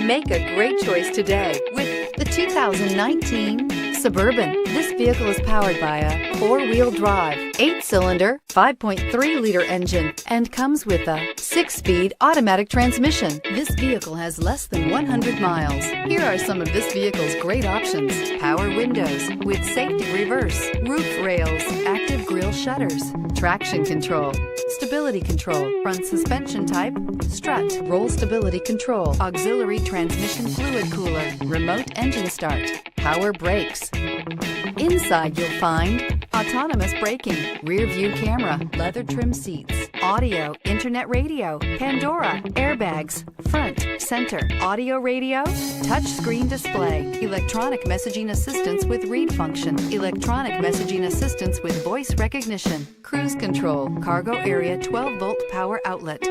Make a great choice today with the 2019 Suburban. This vehicle is powered by a 4-wheel drive, 8-cylinder, 5.3-liter engine, and comes with a 6-speed automatic transmission. This vehicle has less than 100 miles. Here are some of this vehicle's great options: power windows with safety reverse, roof rails, active grille shutters, traction control, stability control, front suspension type, strut, roll stability control, auxiliary transmission fluid cooler, remote engine start, power brakes. Inside you'll find autonomous braking, rear view camera, leather trim seats, audio, internet radio, Pandora, airbags, front, center, audio radio, touchscreen display, electronic messaging assistance with read function, electronic messaging assistance with voice recognition, cruise control, cargo area 12-volt power outlet.